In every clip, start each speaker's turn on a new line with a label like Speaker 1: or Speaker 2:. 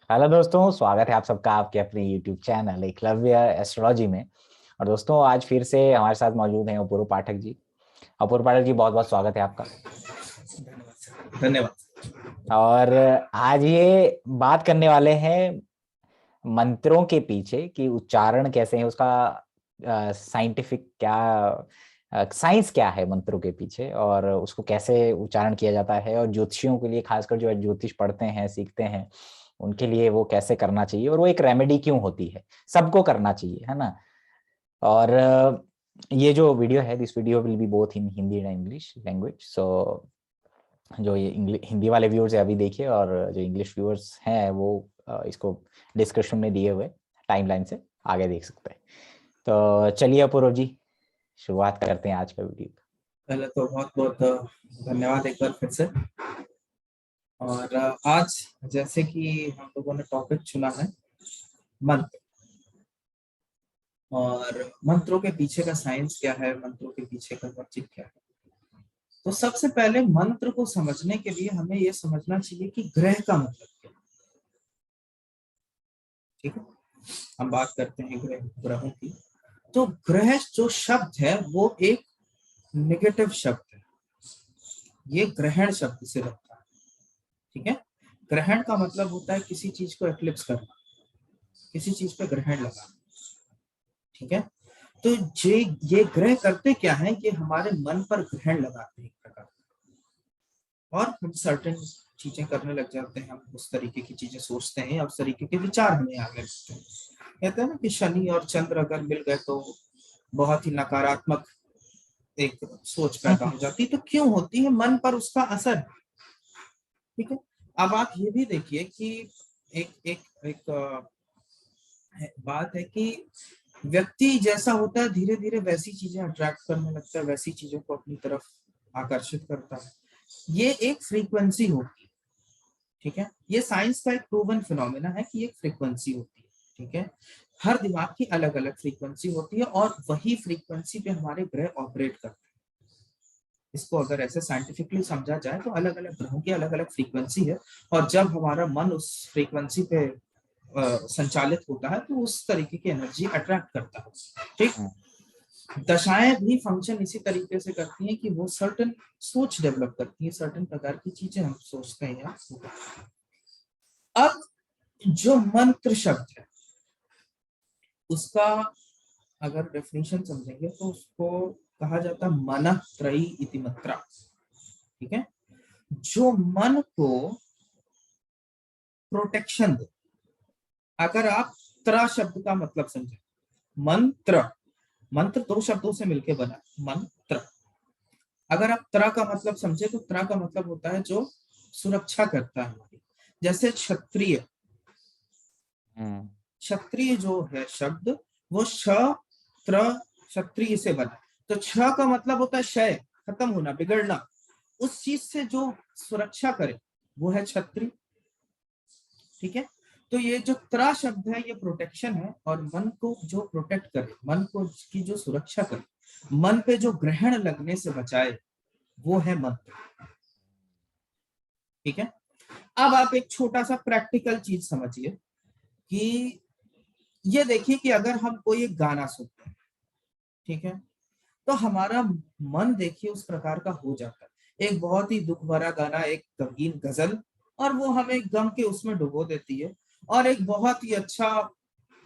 Speaker 1: Hello दोस्तों, स्वागत है आप सबका आपके अपने YouTube चैनल एकलव्य एस्ट्रोलॉजी में। और दोस्तों, आज फिर से हमारे साथ मौजूद हैं अपूर्व पाठक जी। अपूर्व पाठक जी, बहुत बहुत स्वागत है आपका।
Speaker 2: धन्यवाद सर, धन्यवाद।
Speaker 1: और आज ये बात करने वाले हैं मंत्रों के पीछे कि उच्चारण कैसे है उसका, साइंटिफिक क्या, साइंस क्या है मंत्रों के पीछे, और उसको कैसे उच्चारण किया जाता है, और ज्योतिषियों के लिए, खासकर जो ज्योतिष पढ़ते हैं सीखते हैं, उनके लिए वो कैसे करना चाहिए, और वो एक रेमेडी क्यों होती है, सबको करना चाहिए, है ना। और ये जो वीडियो है, this video will be both in Hindi and English language. So जो ये हिंदी वाले व्यूअर्स है अभी देखिए, और जो इंग्लिश व्यूअर्स हैं वो इसको डिस्क्रिप्शन में दिए हुए टाइमलाइन से आगे देख सकते हैं। तो चलिए अपूर्व जी, शुरुआत करते हैं आज का वीडियो।
Speaker 2: पहले तो बहुत बहुत धन्यवाद एक बार फिर से। और आज जैसे कि हम लोगों ने टॉपिक चुना है मंत्र, और मंत्रों के पीछे का साइंस क्या है, मंत्रों के पीछे का लॉजिक क्या है। तो सबसे पहले मंत्र को समझने के लिए हमें यह समझना चाहिए कि ग्रह का मतलब क्या है। ठीक है, हम बात करते हैं ग्रहों की। तो ग्रह जो शब्द है वो एक नेगेटिव शब्द है, ये ग्रहण शब्द से लगता है। ठीक है, ग्रहण का मतलब होता है किसी चीज को एक्लिप्स करना, किसी चीज पे ग्रहण लगाना। ठीक है, तो ये ग्रह करते क्या है, ये हमारे मन पर ग्रहण लगाते हैं एक प्रकार का। और हम सर्टेन चीजें करने लग जाते हैं, हम उस तरीके की चीजें सोचते हैं, उस तरीके के विचार हमें आगे लगते हैं। कहते हैं ना कि शनि और चंद्र अगर मिल गए तो बहुत ही नकारात्मक एक सोच पैदा हो जाती है। तो क्यों होती है, मन पर उसका असर। ठीक है, अब आप ये भी देखिए कि एक एक एक बात है कि व्यक्ति जैसा होता है धीरे धीरे वैसी चीजें अट्रैक्ट करने लगता है, वैसी चीजों को अपनी तरफ आकर्षित करता है। ये एक फ्रीक्वेंसी होती है। ठीक है, ये साइंस का एक प्रूवन फिनोमेना है कि एक फ्रीक्वेंसी होती है। ठीक है, हर दिमाग की अलग अलग फ्रीक्वेंसी होती है और वही फ्रीक्वेंसी पे हमारे ग्रह ऑपरेट करते हैं। इसको अगर ऐसे साइंटिफिकली समझा जाए तो अलग अलग ग्रहों की अलग अलग फ्रीक्वेंसी है, और जब हमारा मन उस फ्रीक्वेंसी पे संचालित होता है तो उस तरीके की एनर्जी अट्रैक्ट करता है। ठीक, दशाएं भी फंक्शन इसी तरीके से करती हैं कि वो सर्टेन सोच डेवलप करती है, सर्टेन प्रकार की चीजें हम सोचते हैं। अब जो मंत्र शब्द है उसका अगर डेफिनेशन समझेंगे तो उसको कहा जाता है मनः त्रयी इति मत्रा। ठीक है, जो मन को प्रोटेक्शन दे। अगर आप त्र शब्द का मतलब समझे, मंत्र, मंत्र दो शब्दों से मिलकर बना मंत्र। अगर आप त्र का मतलब समझे तो त्र का मतलब होता है जो सुरक्षा करता है हमारी। जैसे क्षत्रिय, क्षत्रिय जो है शब्द वो त्र क्षत्रिय से बना। तो छ का मतलब होता है क्षय, खत्म होना, बिगड़ना। उस चीज से जो सुरक्षा करे वो है क्षत्रिय। ठीक है, तो ये जो त्र शब्द है ये प्रोटेक्शन है, और मन को जो प्रोटेक्ट करे, मन को की जो सुरक्षा करे, मन पे जो ग्रहण लगने से बचाए, वो है मंत्र। ठीक है, अब आप एक छोटा सा प्रैक्टिकल चीज समझिए कि ये देखिए कि अगर हम कोई एक गाना सुनते हैं, ठीक है, तो हमारा मन देखिए उस प्रकार का हो जाता है। एक बहुत ही दुख भरा गाना, एक गमगीन गजल, और वो हमें गम के उसमें डुबो देती है। और एक बहुत ही अच्छा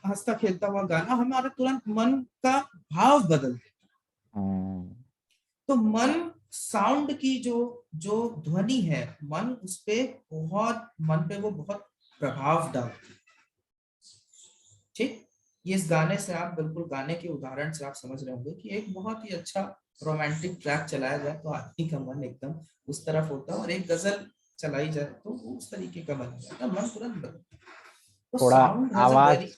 Speaker 2: हंसता खेलता हुआ गाना हमारा तुरंत मन का भाव बदल देता है। तो मन, साउंड की जो जो ध्वनि है, मन उस पे बहुत, मन पे वो बहुत प्रभाव डालती है। ठीक, ये इस गाने से आप बिल्कुल, गाने के उदाहरण से आप समझ रहे होंगे कि एक बहुत ही अच्छा रोमांटिक ट्रैक चलाया जाए तो आदमी का मन एकदम उस तरफ होता है, और एक गजल चलाई जाए तो उस तरीके का मन हो जाता है, मन तुरंत बदलता है। तो
Speaker 1: थोड़ा
Speaker 2: साउंड हैज अ
Speaker 1: आवाज
Speaker 2: वेरी,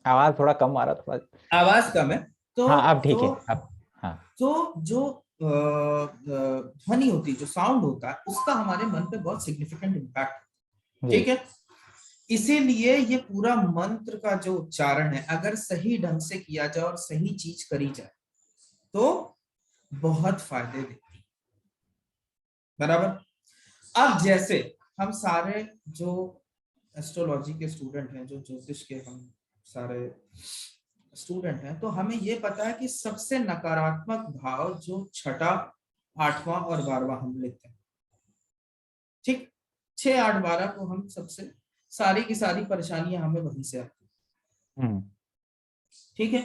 Speaker 1: आवाज थोड़ा कम आ रहा, थोड़ा।
Speaker 2: आवाज कम है। तो
Speaker 1: हाँ, अब
Speaker 2: तो
Speaker 1: ठीक है, अब। हाँ
Speaker 2: जो ध्वनि होती है, जो साउंड होता है, उसका हमारे मन पे बहुत सिग्निफिकेंट इम्पैक्ट।
Speaker 1: जी।
Speaker 2: ठीक है, इसीलिए ये पूरा मंत्र का जो उच्चारण है अगर सही ढंग से किया जाए और सही चीज करी जाए तो बहुत फायदे देती है। बराबर। अब जैसे हम सारे जो एस्ट्रोलॉजी के स्टूडेंट हैं, जो ज्योतिष के हम सारे स्टूडेंट हैं, तो हमें ये पता है कि सबसे नकारात्मक भाव जो छठा, आठवां और 12वां हम लेते हैं। ठीक, 6, 8, 12 को हम सबसे सारी की सारी परेशानियां हमें वहीं से आती है। ठीक है,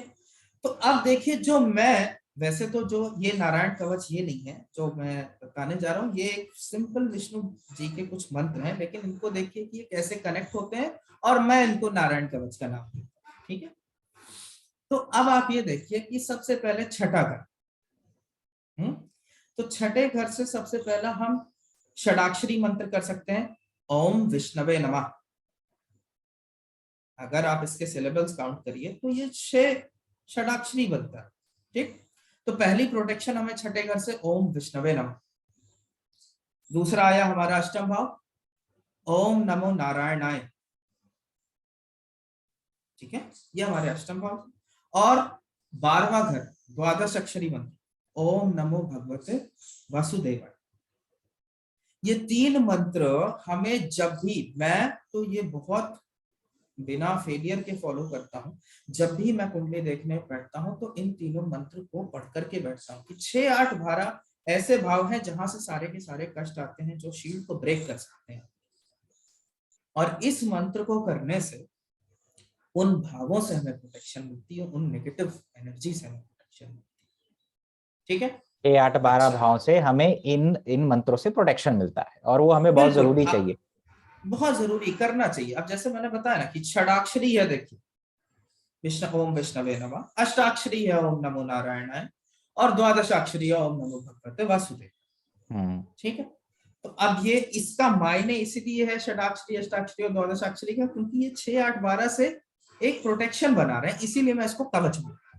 Speaker 2: तो अब देखिए, जो मैं वैसे तो जो ये नारायण कवच ये नहीं है जो मैं बताने जा रहा हूँ, ये एक सिंपल विष्णु जी के कुछ मंत्र हैं, लेकिन इनको देखिए कि ये कैसे कनेक्ट होते हैं, और मैं इनको नारायण कवच का नाम देता हूँ। ठीक है, तो अब आप ये देखिए कि सबसे पहले छठा घर, तो छठे घर से सबसे पहला हम षडाक्षरी मंत्र कर सकते हैं, ओम विष्णवे नमः। अगर आप इसके सिलेबल्स काउंट करिए तो ये 6 षडाक्षरी बनता है। ठीक, तो पहली प्रोटेक्शन हमें छठे घर से ओम विष्णवे नमः। दूसरा आया हमारा अष्टम भाव, ओम नमो नारायणाय। ठीक है, ये हमारे अष्टम भाव। और 12वां घर द्वादश अक्षरी मंत्र, ओम नमो भगवते वासुदेवाय। ये 3 मंत्र हमें जब भी, मैं तो ये बहुत बिना फेलियर के फॉलो करता हूं, जब भी मैं कुंडली देखने बैठता हूं तो इन तीनों मंत्र को पढ़ करके बैठता हूं कि 6, 8, 12 ऐसे भाव हैं जहां से सारे के सारे कष्ट आते हैं, जो शील्ड को ब्रेक कर सकते हैं। और इस मंत्र को करने से उन भावों से हमें प्रोटेक्शन मिलती है, उन नेगेटिव एनर्जी से हमें प्रोटेक्शन मिलती है। ठीक है,
Speaker 1: 6, 8, 12
Speaker 2: अच्छा,
Speaker 1: भाव से हमें इन इन मंत्रों से प्रोटेक्शन मिलता है, और वो हमें बहुत
Speaker 2: बिल्कुल
Speaker 1: जरूरी चाहिए।
Speaker 2: बहुत जरूरी करना चाहिए। अब जैसे मैंने बताया ना कि षडाक्षरी है, देखिए विष्णु ओम विष्णवे नमः, अष्टाक्षरी है ओम नमो नारायणाय, और द्वादशाक्षरी है ओम नमो भगवते वासुदेव। ठीक है, तो अब ये इसका मायने इसीलिए है षडाक्षरी, अष्टाक्षरी और द्वादशाक्षरी का, क्योंकि ये 6, 8, 12 से एक प्रोटेक्शन बना रहे हैं, इसीलिए मैं इसको कवच बोलता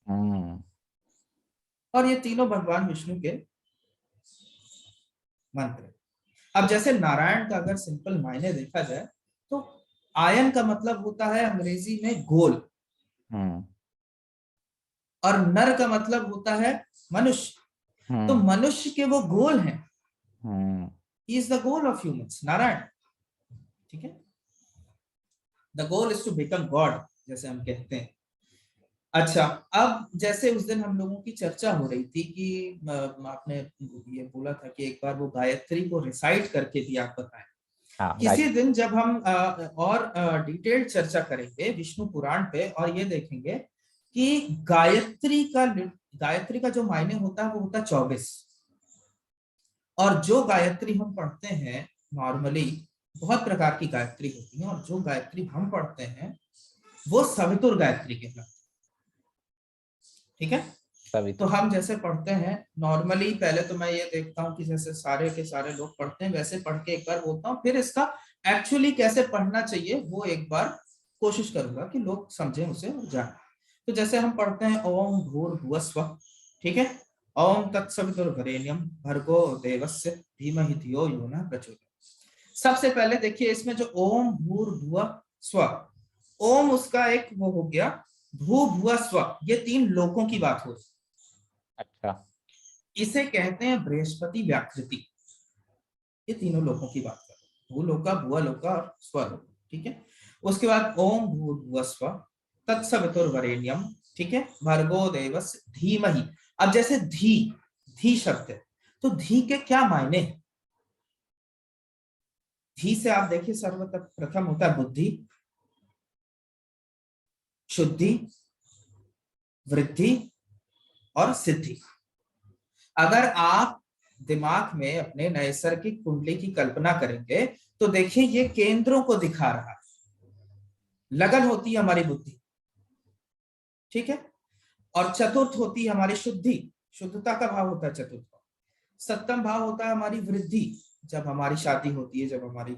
Speaker 2: हूं। और ये तीनों भगवान विष्णु के मंत्र। अब जैसे नारायण का अगर सिंपल मायने देखा जाए तो आयन का मतलब होता है अंग्रेजी में गोल, और नर का मतलब होता है मनुष्य। तो मनुष्य के वो गोल हैं, he is the goal of humans, Narayan. ठीक है, the goal is to become God, जैसे हम कहते हैं। अच्छा, अब जैसे उस दिन हम लोगों की चर्चा हो रही थी कि आपने ये बोला था कि एक बार वो गायत्री को रिसाइट करके भी आप बताएं। किसी दिन जब हम और डिटेल्ड चर्चा करेंगे विष्णु पुराण पे, और ये देखेंगे कि गायत्री का जो मायने होता है वो होता है 24। और जो गायत्री हम पढ़ते हैं नॉर्मली, बहुत प्रकार की गायत्री होती है, और जो गायत्री हम पढ़ते हैं वो सवितुर गायत्री कहलाती है। ठीक है, तो हम जैसे पढ़ते हैं नॉर्मली, पहले तो मैं ये देखता हूँ कि जैसे सारे के सारे लोग पढ़ते हैं वैसे पढ़ के एक बार बोलता हूँ, फिर इसका एक्चुअली कैसे पढ़ना चाहिए वो एक बार कोशिश करूंगा कि लोग समझें उसे और जाने। तो जैसे हम पढ़ते हैं ओम भूर्भुवः स्वः, ठीक है, ओम तत्सवितुर्वरेण्यम भर्गो देवस्य धीमहि धियो यो नः प्रचोदयात्। सबसे पहले देखिए इसमें जो ओम भूर्भुवः स्वः, ओम उसका एक वो हो गया, भू भुआ स्व, ये 3 लोकों की बात हो रही। अच्छा, इसे कहते हैं बृहस्पति व्याकृति, ये तीनों लोकों की बात कर रहे हैं, भूलोका, भुआ लोका और स्वलोक। ठीक है, उसके बाद ओम भूर्भुवः स्वः तत्सवितुर्वरेण्यम, ठीक है, भर्गो देवस्य धीमहि। अब जैसे धी शब्द है, तो धी के क्या मायने हैं? धी से आप देखिए सर्वप्रथम होता है बुद्धि, शुद्धि, वृद्धि और सिद्धि। अगर आप दिमाग में अपने नैसर्गिक कुंडली की कल्पना करेंगे तो देखिए ये केंद्रों को दिखा रहा है। लगन होती है हमारी बुद्धि, ठीक है, और चतुर्थ होती है हमारी शुद्धि, शुद्धता का भाव होता है चतुर्थ। सप्तम भाव होता है हमारी वृद्धि, जब हमारी शादी होती है, जब हमारी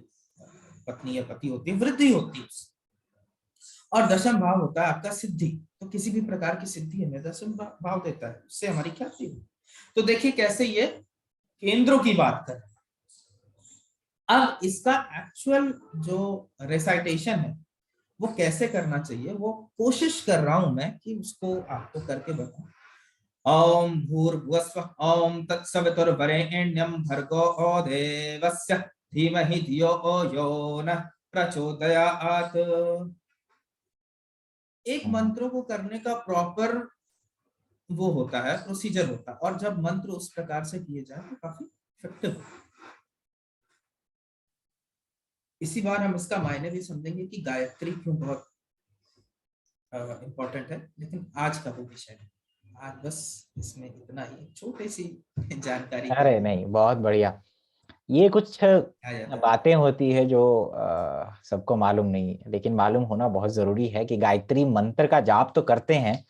Speaker 2: पत्नी या पति होती है, वृद्धि होती है। और दशम भाव होता है आपका सिद्धि, तो किसी भी प्रकार की सिद्धि हमें दशम भाव देता है, उससे हमारी ख्याति होती है। तो देखिए कैसे ये केंद्रों की बात कर रहे हैं। अब इसका एक्चुअल जो रेसाइटेशन है वो कैसे करना चाहिए, वो कोशिश कर रहा हूं मैं कि उसको आपको करके बताऊं। ओम भूर्भुवः स्वः ओम तत्सवितुर्वरेण्यं भर्गो देवस्य धीमहि धियो यो नः प्रचोदयात्। एक मंत्रों को करने का प्रॉपर वो होता है, प्रोसीजर होता है, और जब मंत्र उस प्रकार से किए जाए तो काफी इफेक्टिव होता है। इसी बार हम इसका मायने भी समझेंगे कि गायत्री क्यों बहुत इम्पोर्टेंट है, लेकिन आज का वो विषय है। आज बस इसमें इतना ही छोटी सी जानकारी के
Speaker 1: अरे
Speaker 2: लिए
Speaker 1: नहीं, बहुत बढ़िया। ये कुछ
Speaker 2: आ जाता है।
Speaker 1: बातें होती है जो सबको मालूम नहीं है, लेकिन मालूम होना बहुत जरूरी है कि गायत्री मंत्र का जाप तो करते हैं,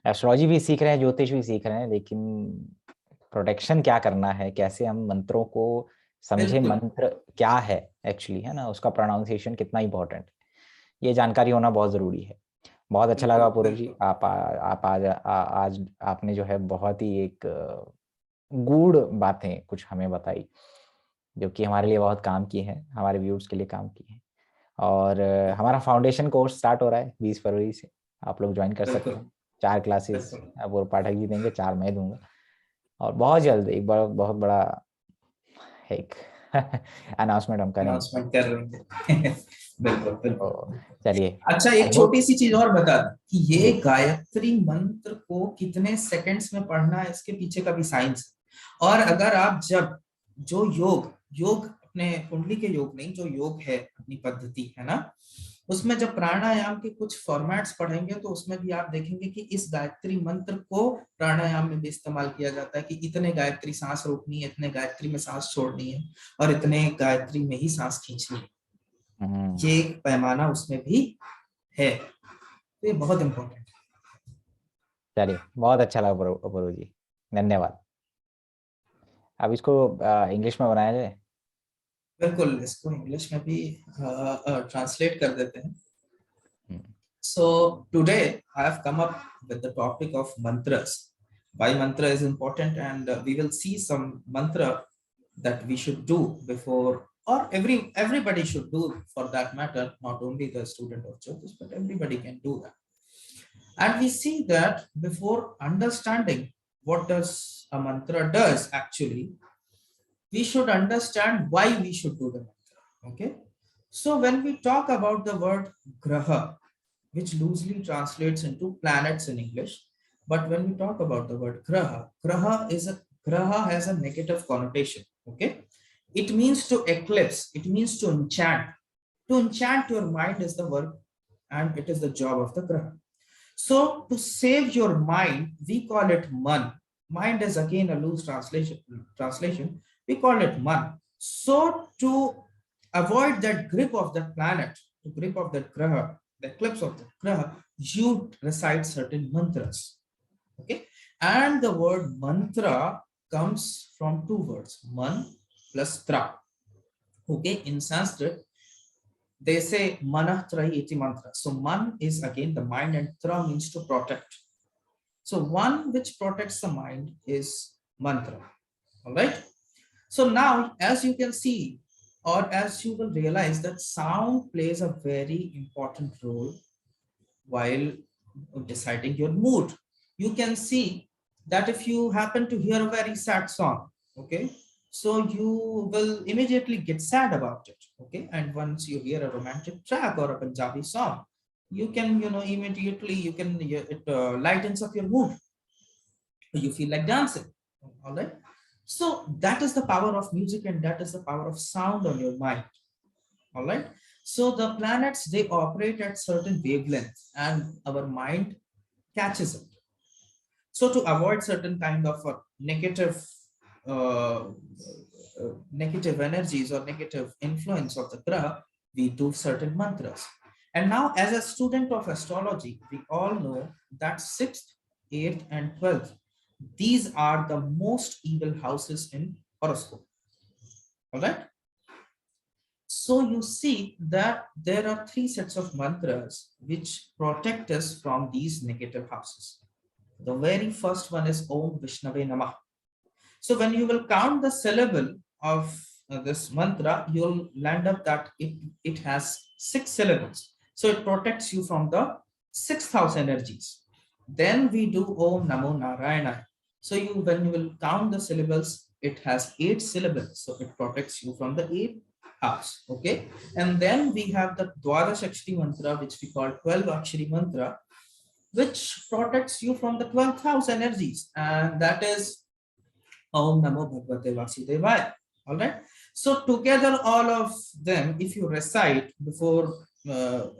Speaker 1: एस्ट्रोलॉजी भी सीख रहे हैं, ज्योतिष भी सीख रहे हैं, लेकिन प्रोटेक्शन क्या करना है, कैसे हम मंत्रों को समझे,
Speaker 2: बिल्कुल
Speaker 1: मंत्र क्या है एक्चुअली, है ना, उसका प्रोनाउंसिएशन कितना इंपॉर्टेंट है, ये जानकारी होना बहुत जरूरी है। बहुत अच्छा
Speaker 2: बिल्कुल
Speaker 1: लगा पूर्व जी,
Speaker 2: बिल्कुल।
Speaker 1: आप आज आपने जो है बहुत ही एक गूढ़ बातें कुछ हमें बताई, जो कि हमारे लिए बहुत काम की है, हमारे व्यूअर्स के लिए काम की है। और हमारा फाउंडेशन कोर्स स्टार्ट हो रहा है 20 फरवरी से, आप लोग ज्वाइन कर सकते
Speaker 2: बिल्कुल
Speaker 1: हैं। 4 क्लासेस
Speaker 2: बिल्कुल।
Speaker 1: वो पाठक जी देंगे, 4 मैं दूंगा, और बहुत जल्द एक बड़ा, बहुत बड़ा एक अनाउंसमेंट हम करेंगे।
Speaker 2: अनाउंसमेंट कर रहे हैं। बिल्कुल बिल्कुल
Speaker 1: तो
Speaker 2: बिल्कुल।
Speaker 1: चलिए,
Speaker 2: अच्छा,
Speaker 1: आई
Speaker 2: एक छोटी
Speaker 1: होप
Speaker 2: सी चीज और बता दूं कि ये
Speaker 1: जी।
Speaker 2: गायत्री मंत्र को कितने सेकंड्स में पढ़ना है, इसके पीछे का भी साइंस है। और अगर आप जब जो योग योग अपने कुंडली के योग नहीं, जो योग है अपनी पद्धति है ना, उसमें जब प्राणायाम के कुछ फॉर्मेट्स पढ़ेंगे तो उसमें भी आप देखेंगे कि इस गायत्री मंत्र को प्राणायाम में भी इस्तेमाल किया जाता है, कि इतने गायत्री सांस रोकनी है, इतने गायत्री में सांस छोड़नी है, और इतने गायत्री में ही सांस खींचनी है। ये एक पैमाना उसमें भी है, तो ये बहुत इंपॉर्टेंट है।
Speaker 1: चलिए, बहुत अच्छा लगा अपूर्व जी, धन्यवाद। अब इसको इंग्लिश में बनाया जाए।
Speaker 2: बिल्कुल, इसको इंग्लिश में भी ट्रांसलेट कर देते हैं।
Speaker 1: हम्म,
Speaker 2: So today I have come up with the topic of mantras. Why mantra is important, and we will see some mantra that we should do before, or everybody should do for that matter, not only the student of Jyotish, but everybody can do that. And we see that before understanding what does a mantra does actually, we should understand why we should do the mantra. Okay. So when we talk about the word graha, which loosely translates into planets in English, but when we talk about the word graha, graha has a negative connotation. Okay. It means to eclipse, it means to enchant. To enchant your mind is the work, and it is the job of the graha. So to save your mind, we call it man. Mind is again a loose translation. We call it man. So to avoid that grip of that planet, the grip of that graha, the eclipse of the graha, you recite certain mantras. Okay, and the word mantra comes from two words, man plus tra. Okay, in Sanskrit they say manah trahi iti mantra. So man is again the mind, and tra means to protect. So one which protects the mind is mantra. All right. So now, as you can see, or as you will realize, that sound plays a very important role while deciding your mood. You can see that if you happen to hear a very sad song, okay, so you will immediately get sad about it, okay. And once you hear a romantic track or a Punjabi song, you can, immediately you can, it lightens up your mood. You feel like dancing, all right. So that is the power of music, and that is the power of sound on your mind. All right. So the planets, they operate at certain wavelengths, and our mind catches it. So to avoid certain kind of uh, negative energies or negative influence of the graha, we do certain mantras. And now, as a student of astrology, we all know that 6th, 8th, and 12th, these are the most evil houses in horoscope. All right. So you see that there are 3 sets of mantras which protect us from these negative houses. The very first one is Om Vishnave Namah. So when you will count the syllable of this mantra, you'll land up that it has 6 syllables. So it protects you from the 6th house energies. Then we do Om Namo Narayana. So when you will count the syllables, it has 8 syllables. So it protects you from the 8th house. Okay, and then we have the Dwadash Akshari mantra, which we call 12 Akshari mantra, which protects you from the 12th house energies, and that is Om Namo Bhagavate Vasudevaya. All right. So together, all of them, if you recite before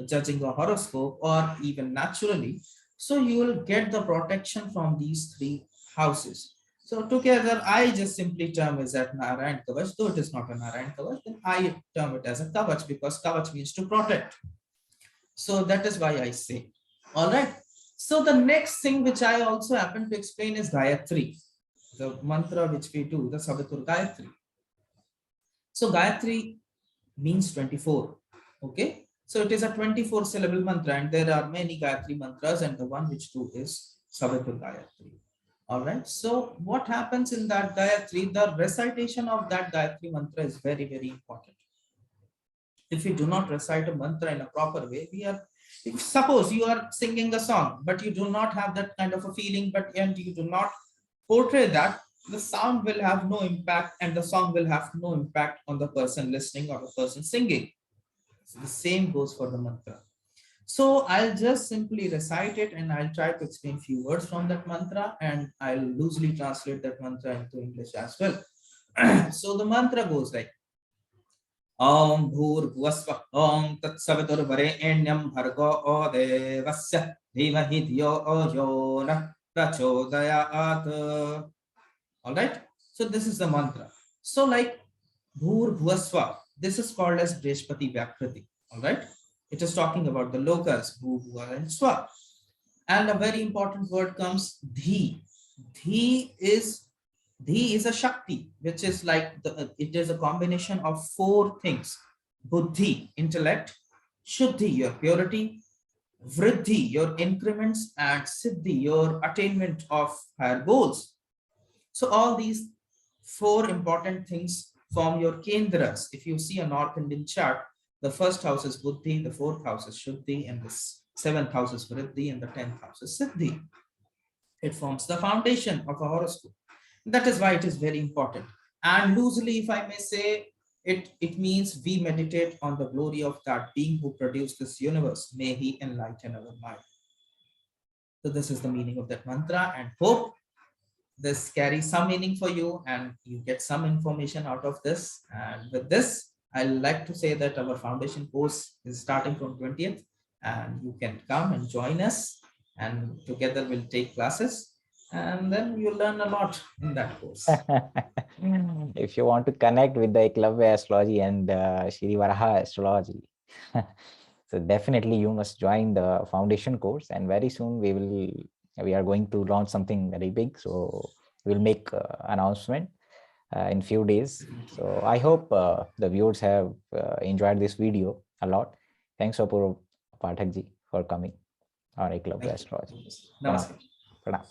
Speaker 2: judging a horoscope or even naturally, so you will get the protection from these three houses. So together, I just simply term it as Narayan Kavach, though it is not a Narayan Kavach, then I term it as a Kavach because Kavach means to protect. So that is why I say. All right. So the next thing which I also happen to explain is Gayatri, the mantra which we do, the Savitur Gayatri. So Gayatri means 24. Okay. So it is a 24 syllable mantra, and there are many Gayatri mantras, and the one which do is Savitur Gayatri. All right. So what happens in that Gayatri? The recitation of that Gayatri mantra is very, very important. If we do not recite a mantra in a proper way, if suppose you are singing a song, but you do not have that kind of a feeling, and you do not portray that, the sound will have no impact and the song will have no impact on the person listening or the person singing. So the same goes for the mantra. So I'll just simply recite it and I'll try to explain few words from that mantra, and I'll loosely translate that mantra into English as well. So the mantra goes like, Om Bhurvasva Om Tatsaviturvarenyam Bhargo Devasya Dhimahi Dhyo Yo Na Prachodayat. All right. So this is the mantra. So like Bhurvasva, this is called as Brihspati Vyakriti. All right. It is talking about the lokas Bhu, Bhuva, and Swa. And a very important word comes Dhi. Dhi is a Shakti, which is like it is a combination of four things: Buddhi, intellect; Shuddhi, your purity; Vriddhi, your increments; and Siddhi, your attainment of higher goals. So all these four important things form your Kendras. If you see a North Indian chart, the first house is Buddhi, the fourth house is Shuddhi, and the seventh house is Vriddhi, and the 10th house is Siddhi. It forms the foundation of a horoscope. That is why it is very important. And loosely, if I may say, it means we meditate on the glory of that being who produced this universe. May he enlighten our mind. So this is the meaning of that mantra, and hope this carries some meaning for you and you get some information out of this. And with this, I like to say that our foundation course is starting from 20th, and you can come and join us, and together we'll take classes, and then you'll learn a lot in that course.
Speaker 1: If you want to connect with the Eklavya astrology and Shri Varaha astrology, so definitely you must join the foundation course, and very soon we are going to launch something very big, so we'll make announcement in few days. So I hope the viewers have enjoyed this video a lot. Thanks, Apurva Pathak ji, for coming on Eklavya astrology.
Speaker 2: Namaskar.
Speaker 1: Pranam.